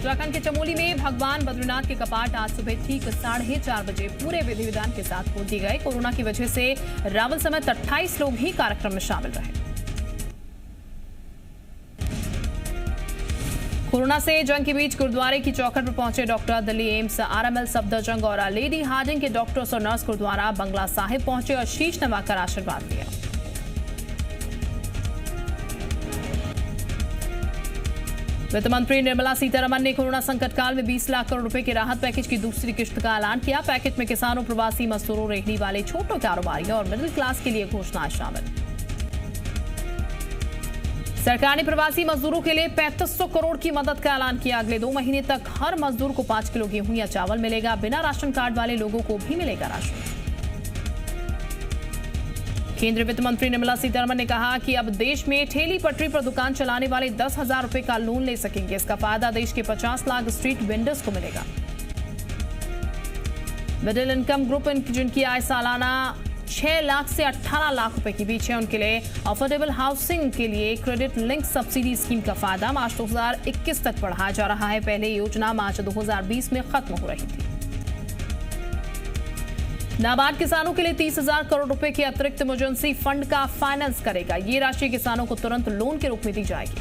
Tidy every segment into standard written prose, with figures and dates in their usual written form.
उत्तराखंड के चमोली में भगवान बद्रीनाथ के कपाट आज सुबह ठीक 4:30 बजे पूरे विधि विधान के साथ खोल दिए गए। कोरोना की वजह से रावण समेत 28 लोग ही कार्यक्रम में शामिल रहे। कोरोना से जंग के बीच गुरुद्वारे की चौखट पर पहुंचे doctor, Delhi AIIMS, RML Safdarjung और लेडी हार्डिंग के डॉक्टर्स और नर्स गुरुद्वारा बंगला साहिब पहुंचे और शीश नवाकर आशीर्वाद दिया। वित्त मंत्री निर्मला सीतारमण ने कोरोना संकट काल में 20 लाख करोड़ रुपए के राहत पैकेज की दूसरी किश्त का ऐलान किया। पैकेज में किसानों, प्रवासी मजदूरों, रेहड़ी वाले, छोटे कारोबारियों और मिडिल क्लास के लिए घोषणाएं शामिल। सरकार ने प्रवासी मजदूरों के लिए 3500 करोड़ की मदद का ऐलान किया। अगले 2 महीने तक हर मजदूर को 5 किलो गेहूं या चावल मिलेगा। बिना राशन कार्ड वाले लोगों को भी मिलेगा राशन। केंद्रीय वित्त मंत्री निर्मला सीतारमण ने कहा कि अब देश में ठेली पटरी पर दुकान चलाने वाले 10,000 रुपए का लोन ले सकेंगे। इसका फायदा देश के 50 लाख स्ट्रीट वेंडर्स को मिलेगा। मिडिल इनकम ग्रुप जिनकी आय सालाना 6 लाख से 18 लाख रुपए के बीच है, उनके लिए अफोर्डेबल हाउसिंग के लिए क्रेडिट लिंक सब्सिडी स्कीम का फायदा मार्च 2021 तक बढ़ाया जा रहा है। पहले ये योजना मार्च 2020 में खत्म हो रही थी। नाबार्ड किसानों के लिए 30,000 करोड़ रुपए के अतिरिक्त इमरजेंसी फंड का फाइनेंस करेगा। ये राशि किसानों को तुरंत लोन के रूप में दी जाएगी।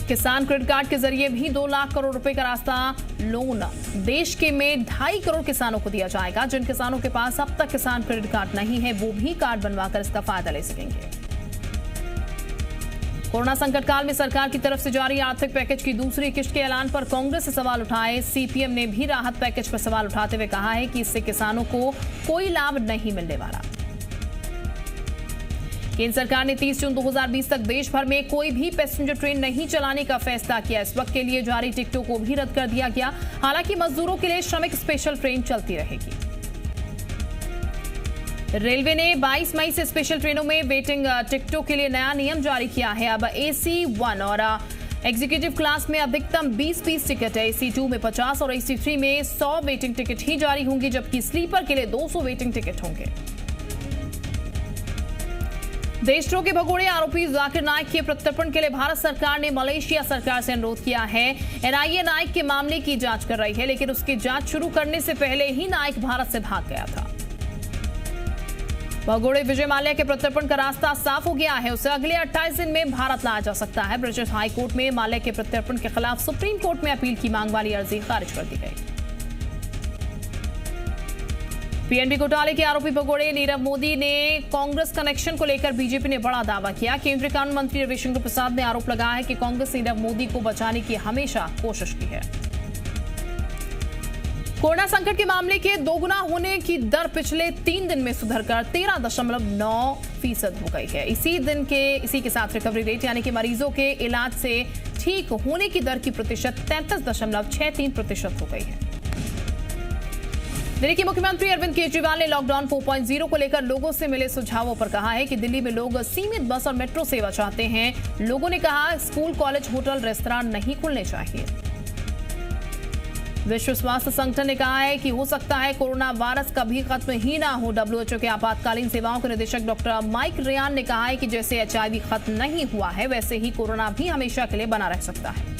किसान क्रेडिट कार्ड के जरिए भी 2 लाख करोड़ रुपए का रास्ता लोन देश के में 2.5 करोड़ किसानों को दिया जाएगा। जिन किसानों के पास अब तक किसान क्रेडिट कार्ड नहीं है, वो भी कार्ड बनवाकर इसका फायदा ले सकेंगे। कोरोना संकट काल में सरकार की तरफ से जारी आर्थिक पैकेज की दूसरी किश्त के ऐलान पर कांग्रेस से सवाल उठाए। सीपीएम ने भी राहत पैकेज पर सवाल उठाते हुए कहा है कि इससे किसानों को कोई लाभ नहीं मिलने वाला। केंद्र सरकार ने 30 जून 2020 तक देश भर में कोई भी पैसेंजर ट्रेन नहीं चलाने का फैसला किया। इस वक्त के लिए जारी टिकटों को भी रद्द कर दिया गया। हालांकि मजदूरों के लिए श्रमिक स्पेशल ट्रेन चलती रहेगी। रेलवे ने 22 मई से स्पेशल ट्रेनों में वेटिंग टिकटों के लिए नया नियम जारी किया है। अब AC 1 और एग्जीक्यूटिव क्लास में अधिकतम 20 टिकट है। AC 2 में 50 और AC 3 में 100 वेटिंग टिकट ही जारी होंगी, जबकि स्लीपर के लिए 200 वेटिंग टिकट होंगे। देशद्रोह के भगोड़े आरोपी जाकिर नाइक के प्रत्यर्पण के लिए भारत सरकार ने मलेशिया सरकार से अनुरोध किया है। NIA नाइक के मामले की जांच कर रही है, लेकिन उसकी जांच शुरू करने से पहले ही नाइक भारत से भाग गया था। भगोड़े विजय माल्या के प्रत्यर्पण का रास्ता साफ हो गया है। उसे अगले 28 दिन में भारत लाया जा सकता है। ब्रिटिश हाई कोर्ट में माल्या के प्रत्यर्पण के खिलाफ सुप्रीम कोर्ट में अपील की मांग वाली अर्जी खारिज कर दी गई। PNB घोटाले के आरोपी भगोड़े नीरव मोदी ने कांग्रेस कनेक्शन को लेकर बीजेपी ने बड़ा दावा किया। केंद्रीय कानून मंत्री रविशंकर प्रसाद ने आरोप लगाया है कि कांग्रेस नीरव मोदी को बचाने की हमेशा कोशिश की है। कोरोना संकट के मामले के दोगुना होने की दर पिछले 3 दिन में सुधरकर 13.9% हो गई है। इसी के साथ रिकवरी रेट यानी कि मरीजों के इलाज से ठीक होने की दर की प्रतिशत 33.63% हो गई है। दिल्ली के मुख्यमंत्री अरविंद केजरीवाल ने लॉकडाउन 4.0 को लेकर लोगों से मिले सुझावों पर कहा है कि दिल्ली में लोग सीमित बस और मेट्रो सेवा चाहते हैं। लोगों ने कहा स्कूल, कॉलेज, होटल, रेस्तरां नहीं खुलने चाहिए। विश्व स्वास्थ्य संगठन ने कहा है कि हो सकता है कोरोना वायरस कभी खत्म ही ना हो। WHO के आपातकालीन सेवाओं के निदेशक डॉक्टर माइक रियान ने कहा है कि जैसे HIV खत्म नहीं हुआ है, वैसे ही कोरोना भी हमेशा के लिए बना रह सकता है।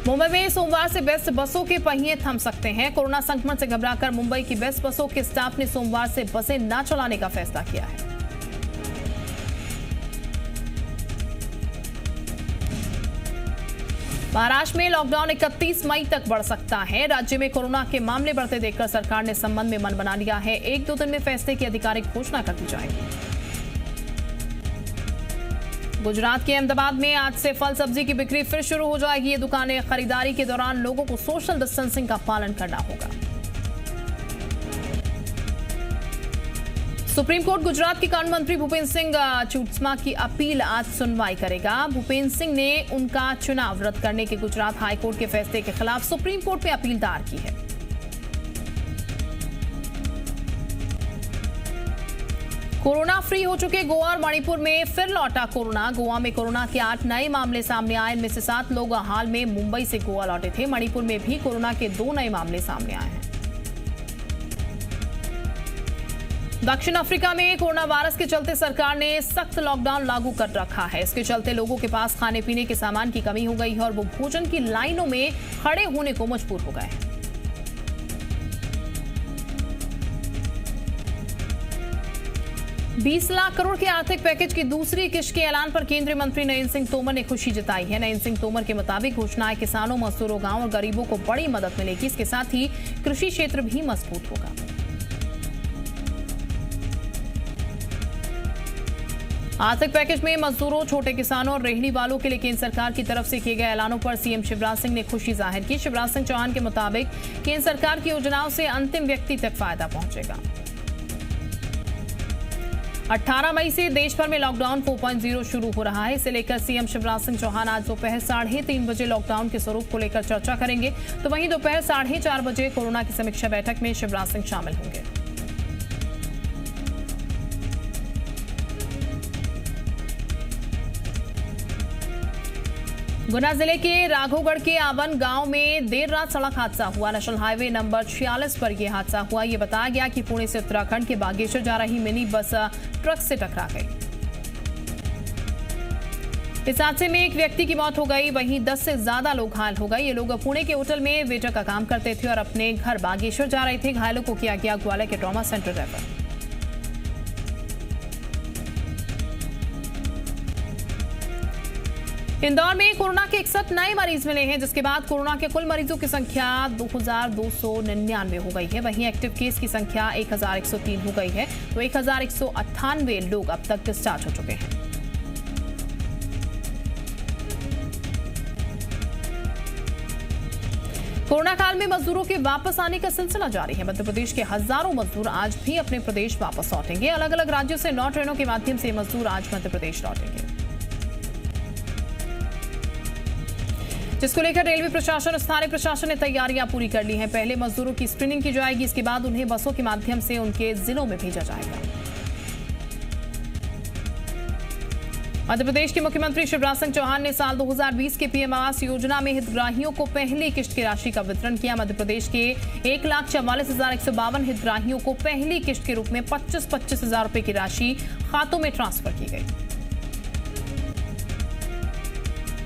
मुंबई में सोमवार से बेस्ट बसों के पहिए थम सकते हैं। कोरोना संक्रमण से घबराकर मुंबई की बेस्ट बसों के स्टाफ ने सोमवार से बसें न चलाने का फैसला किया है। महाराष्ट्र में लॉकडाउन 31 मई तक बढ़ सकता है। राज्य में कोरोना के मामले बढ़ते देखकर सरकार ने संबंध में मन बना लिया है। 1-2 दिन में फैसले की आधिकारिक घोषणा कर दी जाएगी। गुजरात के अहमदाबाद में आज से फल सब्जी की बिक्री फिर शुरू हो जाएगी। ये दुकानें खरीदारी के दौरान लोगों को सोशल डिस्टेंसिंग का पालन करना होगा। सुप्रीम कोर्ट गुजरात के कानून मंत्री भूपेंद्र सिंह चुड़समा की अपील आज सुनवाई करेगा। भूपेंद्र सिंह ने उनका चुनाव रद्द करने के गुजरात हाईकोर्ट के फैसले के खिलाफ सुप्रीम कोर्ट में अपील दायर की है। कोरोना फ्री हो चुके गोवा और मणिपुर में फिर लौटा कोरोना। गोवा में कोरोना के 8 नए मामले सामने आए। इनमें से 7 लोग हाल में मुंबई से गोवा लौटे थे। मणिपुर में भी कोरोना के 2 नए मामले सामने आए हैं। दक्षिण अफ्रीका में कोरोना वायरस के चलते सरकार ने सख्त लॉकडाउन लागू कर रखा है। इसके चलते लोगों के पास खाने पीने के सामान की कमी हो गई है और वो भोजन की लाइनों में खड़े होने को मजबूर हो गए हैं। $20 लाख करोड़ के आर्थिक पैकेज की दूसरी किश्त के ऐलान पर केंद्रीय मंत्री नरेंद्र सिंह तोमर ने खुशी जताई है। नरेंद्र सिंह तोमर के मुताबिक घोषणाएं किसानों, मजदूरों, गांव और गरीबों को बड़ी मदद मिलेगी। इसके साथ ही कृषि क्षेत्र भी मजबूत होगा। आर्थिक पैकेज में मजदूरों, छोटे किसानों और रेहड़ी वालों के लिए केंद्र सरकार की तरफ से किए गए ऐलानों पर सीएम शिवराज सिंह ने खुशी जाहिर की। शिवराज सिंह चौहान के मुताबिक केंद्र सरकार की योजनाओं से अंतिम व्यक्ति तक फायदा पहुंचेगा। 18 मई से देश भर में लॉकडाउन 4.0 शुरू हो रहा है। इसे लेकर सीएम शिवराज सिंह चौहान आज दोपहर 3:30 बजे लॉकडाउन के स्वरूप को लेकर चर्चा करेंगे। तो वहीं दोपहर 4:30 बजे कोरोना की समीक्षा बैठक में शिवराज सिंह शामिल होंगे। गुना जिले के राघोगढ़ के आवन गांव में देर रात सड़क हादसा हुआ। नेशनल हाईवे नंबर 46 पर यह हादसा हुआ। यह बताया गया कि पुणे से उत्तराखंड के बागेश्वर जा रही मिनी बस ट्रक से टकरा गई। इस हादसे में एक व्यक्ति की मौत हो गई, वहीं 10 से ज्यादा लोग घायल हो गए। ये लोग पुणे के होटल में वेटर का काम करते थे और अपने घर बागेश्वर जा रहे थे। घायलों को किया गया ग्वालियर के ट्रॉमा सेंटर रेफर। इंदौर में कोरोना के 61 नए मरीज मिले हैं, जिसके बाद कोरोना के कुल मरीजों की संख्या 2299 हो गई है। वहीं एक्टिव केस की संख्या 1103 हो गई है। तो 1198 लोग अब तक डिस्चार्ज हो चुके हैं। कोरोना काल में मजदूरों के वापस आने का सिलसिला जारी है। मध्य प्रदेश के हजारों मजदूर आज भी अपने प्रदेश वापस लौटेंगे। अलग अलग राज्यों से 9 ट्रेनों के माध्यम से मजदूर आज मध्य प्रदेश लौटेंगे, जिसको लेकर रेलवे प्रशासन और स्थानीय प्रशासन ने तैयारियां पूरी कर ली हैं। पहले मजदूरों की स्क्रीनिंग की जाएगी, इसके बाद उन्हें बसों के माध्यम से उनके जिलों में भेजा जाएगा। मध्य प्रदेश के मुख्यमंत्री शिवराज सिंह चौहान ने साल 2020 के पीएम आवास योजना में हितग्राहियों को पहली किश्त की राशि का वितरण किया। मध्य प्रदेश के 1,44,152 हितग्राहियों को पहली किश्त के रूप में 25-25 हजार रुपए की राशि खातों में ट्रांसफर की गई।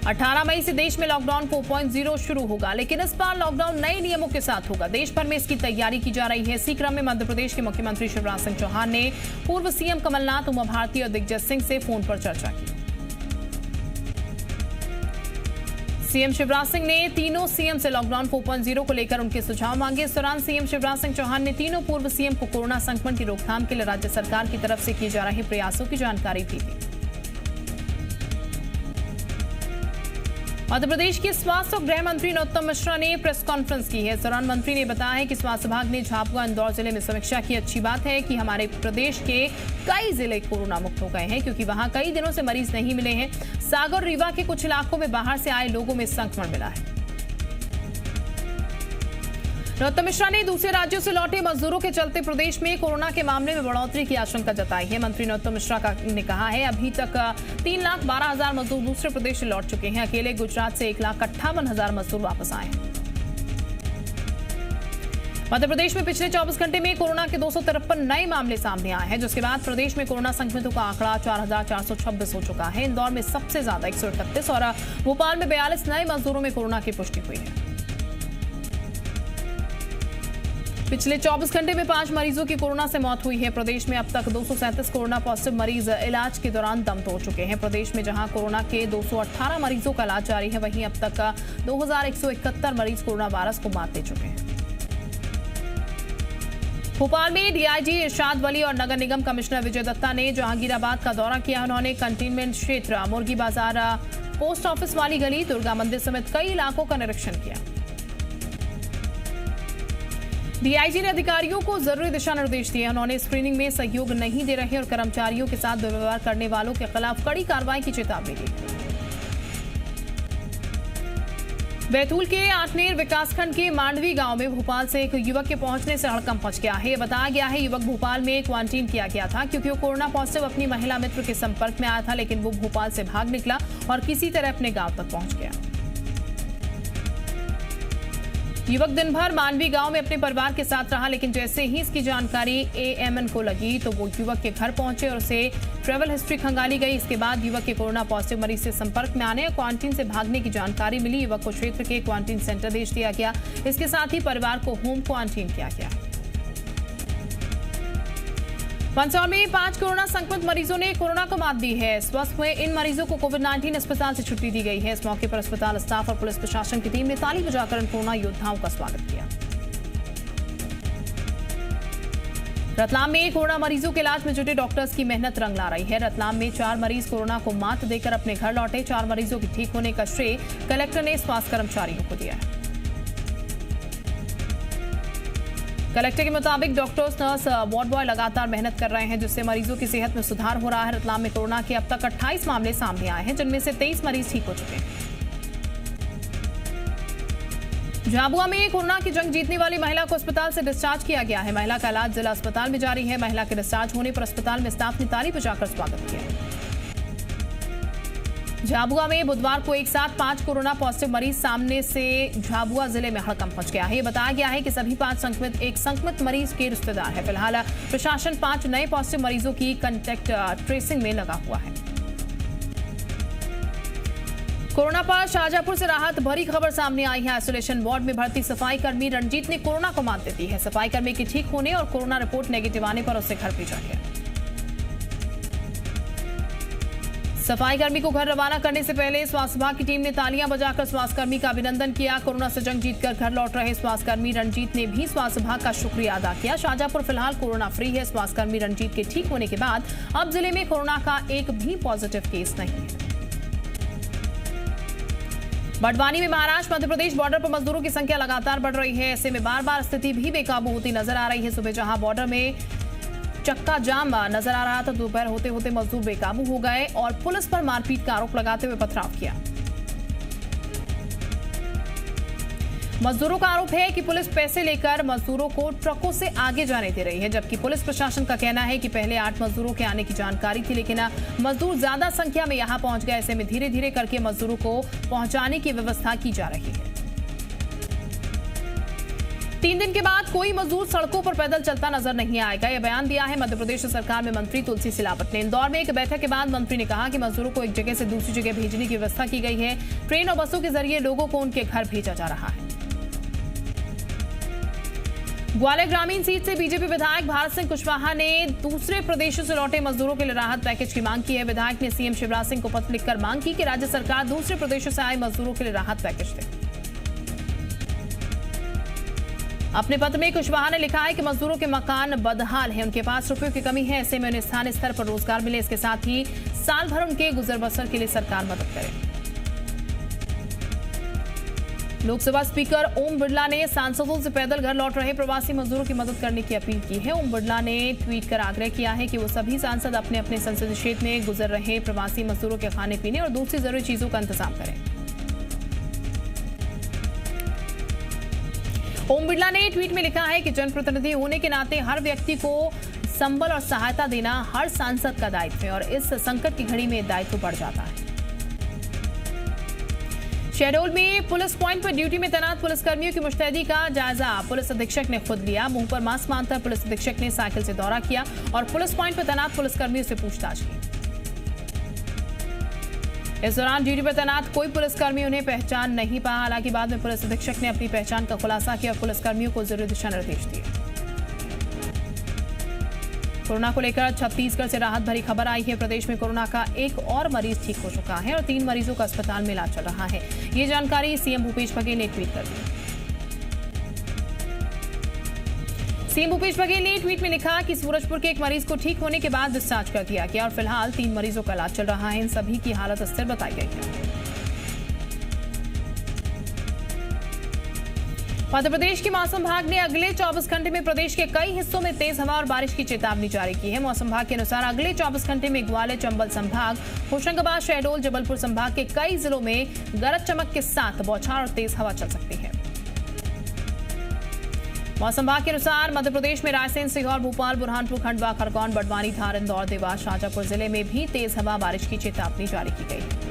18 मई से देश में लॉकडाउन 4.0 शुरू होगा, लेकिन इस बार लॉकडाउन नए नियमों के साथ होगा। देश भर में इसकी तैयारी की जा रही है। इसी क्रम में मध्य प्रदेश के मुख्यमंत्री शिवराज सिंह चौहान ने पूर्व सीएम कमलनाथ, उमा भारती और दिग्विजय सिंह से फोन पर चर्चा की। सीएम शिवराज सिंह ने तीनों सीएम से लॉकडाउन 4.0 को लेकर उनके सुझाव मांगे। इस दौरान सीएम शिवराज सिंह चौहान ने तीनों पूर्व सीएम को कोरोना संक्रमण की रोकथाम के लिए राज्य सरकार की तरफ से किए जा रहे प्रयासों की जानकारी भी दी। मध्य प्रदेश के स्वास्थ्य और गृह मंत्री नरोत्तम मिश्रा ने प्रेस कॉन्फ्रेंस की है। इस दौरान मंत्री ने बताया है कि स्वास्थ्य विभाग ने झाबुआ, इंदौर जिले में समीक्षा की। अच्छी बात है कि हमारे प्रदेश के कई जिले कोरोना मुक्त हो गए हैं, क्योंकि वहां कई दिनों से मरीज नहीं मिले हैं। सागर, रीवा के कुछ इलाकों में बाहर से आए लोगों में संक्रमण मिला है। नरोत्तम मिश्रा ने दूसरे राज्यों से लौटे मजदूरों के चलते प्रदेश में कोरोना के मामले में बढ़ोतरी की आशंका जताई है। मंत्री नरोत्तम मिश्रा ने कहा है अभी तक 3,12,000 मजदूर दूसरे प्रदेश से लौट चुके हैं। अकेले गुजरात से 1,58,000 मजदूर वापस आए हैं। मध्य प्रदेश में पिछले 24 घंटे में कोरोना के 253 नए मामले सामने आए हैं, जिसके बाद प्रदेश में कोरोना संक्रमितों का आंकड़ा 4,426 हो चुका है। इंदौर में सबसे ज्यादा 131 और भोपाल में 42 नए मजदूरों में कोरोना की पुष्टि हुई है। पिछले 24 घंटे में 5 मरीजों की कोरोना से मौत हुई है। प्रदेश में अब तक 237 कोरोना पॉजिटिव मरीज इलाज के दौरान दम तोड़ चुके हैं। प्रदेश में जहां कोरोना के 218 मरीजों का इलाज जारी है, वहीं अब तक 2,171 मरीज कोरोना वायरस को मात दे चुके हैं। भोपाल में डीआईजी इरशाद वली और नगर निगम कमिश्नर विजय दत्ता ने जहांगीराबाद का दौरा किया। उन्होंने कंटेनमेंट क्षेत्र, मुर्गी बाजार, पोस्ट ऑफिस वाली गली, दुर्गा मंदिर समेत कई इलाकों का निरीक्षण किया। डीआईजी ने अधिकारियों को जरूरी दिशा निर्देश दिए। उन्होंने स्क्रीनिंग में सहयोग नहीं दे रहे और कर्मचारियों के साथ दुर्व्यवहार करने वालों के खिलाफ कड़ी कार्रवाई की चेतावनी दी। बैतूल के आठनेर विकासखंड के मांडवी गांव में भोपाल से एक युवक के पहुंचने से हड़कंप मच गया है। यह बताया गया है युवक भोपाल में क्वारंटीन किया गया था, क्योंकि वो कोरोना पॉजिटिव अपनी महिला मित्र के संपर्क में आया था, लेकिन वो भोपाल से भाग निकला और किसी तरह अपने गांव तक पहुंच गया। युवक दिन भर मानवी गांव में अपने परिवार के साथ रहा, लेकिन जैसे ही इसकी जानकारी एएमएन को लगी तो वो युवक के घर पहुंचे और उसे ट्रैवल हिस्ट्री खंगाली गई। इसके बाद युवक के कोरोना पॉजिटिव मरीज से संपर्क में आने और क्वारंटीन से भागने की जानकारी मिली। युवक को क्षेत्र के क्वारंटीन सेंटर भेज दिया गया। इसके साथ ही परिवार को होम क्वारंटीन किया गया। मंदसौर में 5 कोरोना संक्रमित मरीजों ने कोरोना को मात दी है। स्वस्थ हुए इन मरीजों को कोविड-19 अस्पताल से छुट्टी दी गई है। इस मौके पर अस्पताल स्टाफ और पुलिस प्रशासन की टीम ने ताली बजाकर इन कोरोना योद्धाओं का स्वागत किया। रतलाम में कोरोना मरीजों के इलाज में जुटे डॉक्टर्स की मेहनत रंग ला रही है। रतलाम में 4 मरीज कोरोना को मात देकर अपने घर लौटे। 4 मरीजों के ठीक होने का श्रेय कलेक्टर ने स्वास्थ्य कर्मचारियों को दिया है। कलेक्टर के मुताबिक डॉक्टर्स, नर्स, वार्ड बॉय लगातार मेहनत कर रहे हैं, जिससे मरीजों की सेहत में सुधार हो रहा है। रतलाम में कोरोना के अब तक 28 मामले सामने आए हैं, जिनमें से 23 मरीज ठीक हो चुके हैं। झाबुआ में कोरोना की जंग जीतने वाली महिला को अस्पताल से डिस्चार्ज किया गया है। महिला का इलाज जिला अस्पताल में जारी है। महिला के डिस्चार्ज होने पर अस्पताल में स्टाफ ने ताली बजाकर स्वागत किया। झाबुआ में बुधवार को एक साथ 5 कोरोना पॉजिटिव मरीज सामने से झाबुआ जिले में हड़कंप मच गया है। ये बताया गया है कि सभी 5 संक्रमित एक संक्रमित मरीज के रिश्तेदार है। फिलहाल प्रशासन 5 नए पॉजिटिव मरीजों की कांटेक्ट ट्रेसिंग में लगा हुआ है। कोरोना पर शाहजहांपुर से राहत भरी खबर सामने आई है। आइसोलेशन वार्ड में भर्ती सफाई कर्मी रणजीत ने कोरोना को मात दे दी है। सफाई कर्मी के ठीक होने और कोरोना रिपोर्ट नेगेटिव आने पर उसे घर भेजा गया। सफाई कर्मी को घर रवाना करने से पहले स्वास्थ्य विभाग की टीम ने तालियां बजाकर स्वास्थ्य कर्मी का अभिनंदन किया। कोरोना से जंग जीतकर घर लौट रहे स्वास्थ्य कर्मी रणजीत ने भी स्वास्थ्य विभाग का शुक्रिया अदा किया। शाहजहांपुर फिलहाल कोरोना फ्री है। स्वास्थ्य कर्मी रणजीत के ठीक होने के बाद अब जिले में कोरोना का एक भी पॉजिटिव केस नहीं है। बड़वानी में महाराष्ट्र मध्य प्रदेश बॉर्डर पर मजदूरों की संख्या लगातार बढ़ रही है। ऐसे में बार बार स्थिति भी बेकाबू होती नजर आ रही है। सुबह जहां बॉर्डर में चक्का जाम नजर आ रहा था, दोपहर होते होते मजदूर बेकाबू हो गए और पुलिस पर मारपीट का आरोप लगाते हुए पथराव किया। मजदूरों का आरोप है कि पुलिस पैसे लेकर मजदूरों को ट्रकों से आगे जाने दे रही है, जबकि पुलिस प्रशासन का कहना है कि पहले 8 मजदूरों के आने की जानकारी थी, लेकिन मजदूर ज्यादा संख्या में यहां पहुंच गए। ऐसे में धीरे धीरे करके मजदूरों को पहुंचाने की व्यवस्था की जा रही है। 3 दिन के बाद कोई मजदूर सड़कों पर पैदल चलता नजर नहीं आएगा। यह बयान दिया है मध्य प्रदेश सरकार में मंत्री तुलसी सिलावट ने। इंदौर में एक बैठक के बाद मंत्री ने कहा कि मजदूरों को एक जगह से दूसरी जगह भेजने की व्यवस्था की गई है। ट्रेन और बसों के जरिए लोगों को उनके घर भेजा जा रहा है। ग्वालियर ग्रामीण सीट से बीजेपी विधायक भारत सिंह कुशवाहा ने दूसरे प्रदेशों से लौटे मजदूरों के लिए राहत पैकेज की मांग की है। विधायक ने सीएम शिवराज सिंह को पत्र लिखकर मांग की कि राज्य सरकार दूसरे प्रदेशों से आए मजदूरों के लिए राहत पैकेज दे। अपने पत्र में कुशवाहा ने लिखा है कि मजदूरों के मकान बदहाल हैं, उनके पास रुपयों की कमी है। ऐसे में उन्हें स्थानीय स्तर पर रोजगार मिले, इसके साथ ही साल भर उनके गुजर बसर के लिए सरकार मदद करे। लोकसभा स्पीकर ओम बिरला ने सांसदों से पैदल घर लौट रहे प्रवासी मजदूरों की मदद करने की अपील की है। ओम बिरला ने ट्वीट कर आग्रह किया है कि वो सभी सांसद अपने अपने संसदीय क्षेत्र में गुजर रहे प्रवासी मजदूरों के खाने पीने और दूसरी जरूरी चीजों का इंतजाम करें। ओम बिरला ने ट्वीट में लिखा है कि जनप्रतिनिधि होने के नाते हर व्यक्ति को संबल और सहायता देना हर सांसद का दायित्व है और इस संकट की घड़ी में दायित्व बढ़ जाता है। शहडोल में पुलिस पॉइंट पर ड्यूटी में तैनात पुलिसकर्मियों की मुस्तैदी का जायजा पुलिस अधीक्षक ने खुद लिया। मुंह पर मास्क बांधकर पुलिस अधीक्षक ने साइकिल से दौरा किया और पुलिस पॉइंट पर तैनात पुलिसकर्मियों से पूछताछ की। इस दौरान ड्यूटी पर तैनात कोई पुलिसकर्मी उन्हें पहचान नहीं पाया। हालांकि बाद में पुलिस अधीक्षक ने अपनी पहचान का खुलासा किया और पुलिसकर्मियों को जरूरी दिशा निर्देश दिए। कोरोना को लेकर छत्तीसगढ़ से राहत भरी खबर आई है। प्रदेश में कोरोना का एक और मरीज ठीक हो चुका है और 3 मरीजों का अस्पताल में इलाज चल रहा है। ये जानकारी सीएम भूपेश बघेल ने ट्वीट कर दी। सीएम भूपेश बघेल ने ट्वीट में लिखा कि सूरजपुर के एक मरीज को ठीक होने के बाद डिस्चार्ज कर दिया गया और फिलहाल 3 मरीजों का इलाज चल रहा है। इन सभी की हालत स्थिर बताई गई है। मध्य प्रदेश के मौसम विभाग ने अगले 24 घंटे में प्रदेश के कई हिस्सों में तेज हवा और बारिश की चेतावनी जारी की है। मौसम विभाग के अनुसार अगले 24 घंटे में ग्वालियर, चंबल संभाग, होशंगाबाद, शहडोल, जबलपुर संभाग के कई जिलों में गरज चमक के साथ बौछार और तेज हवा चल सकती है। मौसम विभाग के अनुसार मध्य प्रदेश में रायसेन, सीहोर, भोपाल, बुरहानपुर, खंडवा, खरगोन, बड़वानी, धार, इंदौर, देवास, शाजापुर जिले में भी तेज हवा बारिश की चेतावनी जारी की गई है।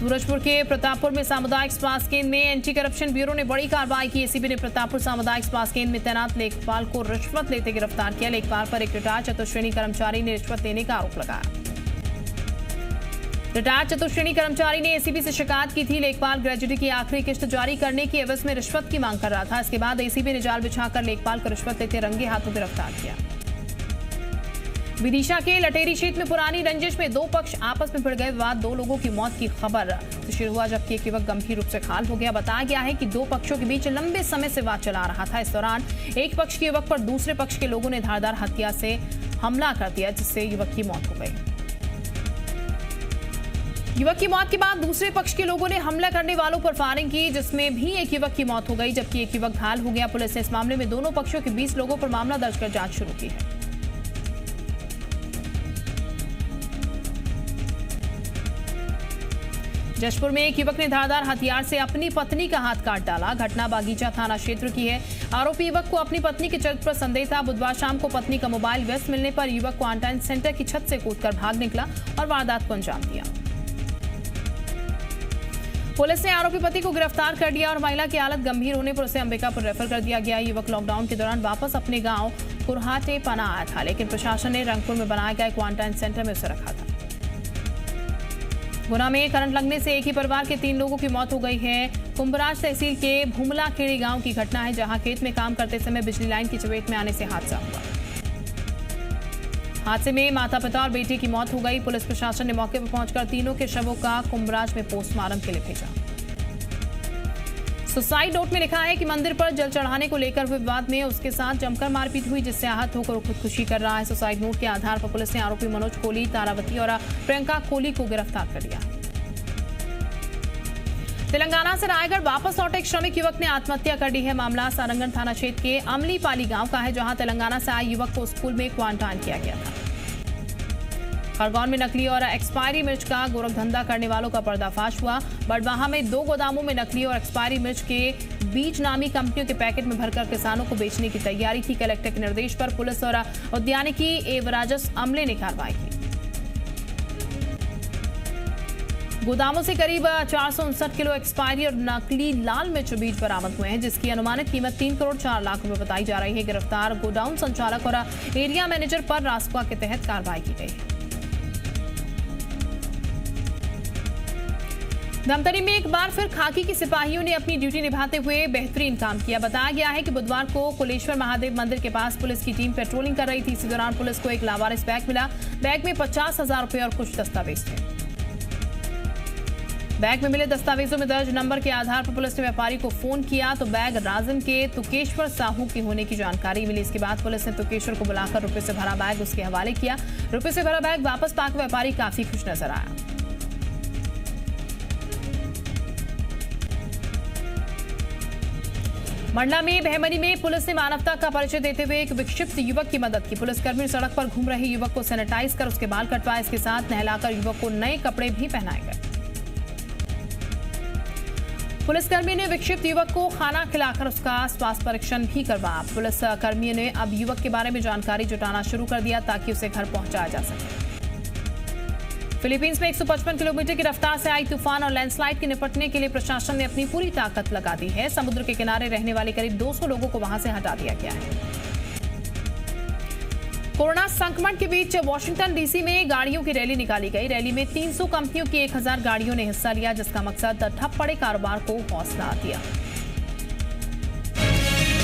सूरजपुर के प्रतापपुर में सामुदायिक स्वास्थ्य केंद्र में एंटी करप्शन ब्यूरो ने बड़ी कार्रवाई की। एसीबी ने प्रतापपुर सामुदायिक स्वास्थ्य केंद्र में तैनात लेखपाल को रिश्वत लेते गिरफ्तार किया। लेखपाल पर एक रिटायर्ड चतुश्रेणी कर्मचारी ने रिश्वत लेने का आरोप लगाया। रिटायर्ड चतुश्रेणी कर्मचारी ने एसीबी से शिकायत की थी। लेखपाल ग्रेजुटी की आखिरी किस्त जारी करने की एवज में रिश्वत की मांग कर रहा था। इसके बाद एसीबी ने जाल बिछाकर लेखपाल को रिश्वत लेते रंगे हाथों गिरफ्तार किया। विदिशा के लटेरी क्षेत्र में पुरानी रंजिश में दो पक्ष आपस में भिड़ गए। विवाद 2 लोगों की मौत की खबर से शुरू हुआ, जबकि एक युवक गंभीर रूप से घायल हो गया। बताया गया है कि 2 पक्षों के बीच लंबे समय से विवाद चला रहा था। इस दौरान एक पक्ष के युवक पर दूसरे पक्ष के लोगों ने धारदार हथियार से हमला कर दिया, जिससे युवक की मौत हो गई। युवक की मौत के बाद दूसरे पक्ष के लोगों ने हमला करने वालों पर फायरिंग की, जिसमें भी एक युवक की मौत हो गई, जबकि एक युवक घायल हो गया। पुलिस ने इस मामले में दोनों पक्षों के 20 लोगों पर मामला दर्ज कर जांच शुरू की है। जशपुर में एक युवक ने धारदार हथियार से अपनी पत्नी का हाथ काट डाला। घटना बागीचा थाना क्षेत्र की है। आरोपी युवक को अपनी पत्नी के चरित्र पर संदेह था। बुधवार शाम को पत्नी का मोबाइल व्यस्त मिलने पर युवक क्वारंटाइन सेंटर की छत से कूदकर भाग निकला और वारदात को अंजाम दिया। पुलिस ने आरोपी पति को गिरफ्तार कर लिया और महिला की हालत गंभीर होने पर उसे अंबिकापुर रेफर कर दिया गया। युवक लॉकडाउन के दौरान वापस अपने गांव कुरहाटे पना आया था, लेकिन प्रशासन ने रंगपुर में बनाए गए क्वारंटाइन सेंटर में उसे रखा था। गुना में करंट लगने से एक ही परिवार के 3 लोगों की मौत हो गई है। कुंभराज तहसील के भूमला खेड़ी गांव की घटना है, जहां खेत में काम करते समय बिजली लाइन की चपेट में आने से हादसा हुआ। हादसे में माता पिता और बेटे की मौत हो गई। पुलिस प्रशासन ने मौके पर पहुंचकर तीनों के शवों का कुंभराज में पोस्टमार्टम के लिए भेजा। सुसाइड नोट में लिखा है कि मंदिर पर जल चढ़ाने को लेकर हुए विवाद में उसके साथ जमकर मारपीट हुई, जिससे आहत होकर खुदकुशी कर रहा है। सुसाइड नोट के आधार पर पुलिस ने आरोपी मनोज कोहली, तारावती और प्रियंका कोहली को गिरफ्तार कर लिया। तेलंगाना से रायगढ़ वापस लौटे एक श्रमिक युवक ने आत्महत्या कर ली है। मामला सारंगन थाना क्षेत्र के अमलीपाली गांव का है, जहां तेलंगाना से आए युवक को स्कूल में क्वारंटाइन किया गया था। खरगोन में नकली और एक्सपायरी मिर्च का गोरखधंधा करने वालों का पर्दाफाश हुआ। बड़वाहा में 2 गोदामों में नकली और एक्सपायरी मिर्च के बीज नामी कंपनियों के पैकेट में भरकर किसानों को बेचने की तैयारी थी। कलेक्टर के निर्देश पर पुलिस और उद्यानिकी एवं राजस्व अमले ने कार्रवाई की। गोदामों से करीब 459 किलो एक्सपायरी और नकली लाल मिर्च बीज बरामद हुए हैं, जिसकी अनुमानित कीमत 3 करोड़ 4 लाख रुपए बताई जा रही है। गिरफ्तार गोडाउन संचालक और एरिया मैनेजर पर रासुका के तहत कार्रवाई की गई है। धमतरी में एक बार फिर खाकी की सिपाहियों ने अपनी ड्यूटी निभाते हुए बेहतरीन काम किया। बताया गया है कि बुधवार को कुलेश्वर महादेव मंदिर के पास पुलिस की टीम पेट्रोलिंग कर रही थी। इसी दौरान पुलिस को एक लावारिस बैग मिला। बैग में 50,000 रुपए और कुछ दस्तावेज थे। बैग में मिले दस्तावेजों में दर्ज नंबर के आधार पर पुलिस ने व्यापारी को फोन किया तो बैग राजन के तुकेश्वर साहू की होने की जानकारी मिली। इसके बाद पुलिस ने तुकेश्वर को बुलाकर रुपए से भरा बैग उसके हवाले किया। रुपए से भरा बैग वापस पाकर व्यापारी काफी खुश नजर आया। मंडला में बहमनी में पुलिस ने मानवता का परिचय देते हुए एक विक्षिप्त युवक की मदद की। पुलिसकर्मी सड़क पर घूम रहे युवक को सैनिटाइज कर उसके बाल कटवाए। इसके साथ नहलाकर युवक को नए कपड़े भी पहनाए गए। पुलिसकर्मी ने विक्षिप्त युवक को खाना खिलाकर उसका स्वास्थ्य परीक्षण भी करवाया। पुलिसकर्मियों ने अब युवक के बारे में जानकारी जुटाना शुरू कर दिया ताकि उसे घर पहुंचाया जा सके। फिलीपींस में 155 किलोमीटर की रफ्तार से आई तूफान और लैंडस्लाइड के निपटने के लिए प्रशासन ने अपनी पूरी ताकत लगा दी है। समुद्र के किनारे रहने वाले करीब 200 लोगों को वहां से हटा दिया गया है। कोरोना संक्रमण के बीच वाशिंगटन डीसी में गाड़ियों की रैली निकाली गई। रैली में 300 कंपनियों की 1000 गाड़ियों ने हिस्सा लिया, जिसका मकसद ठप पड़े कारोबार को हौसला दिया।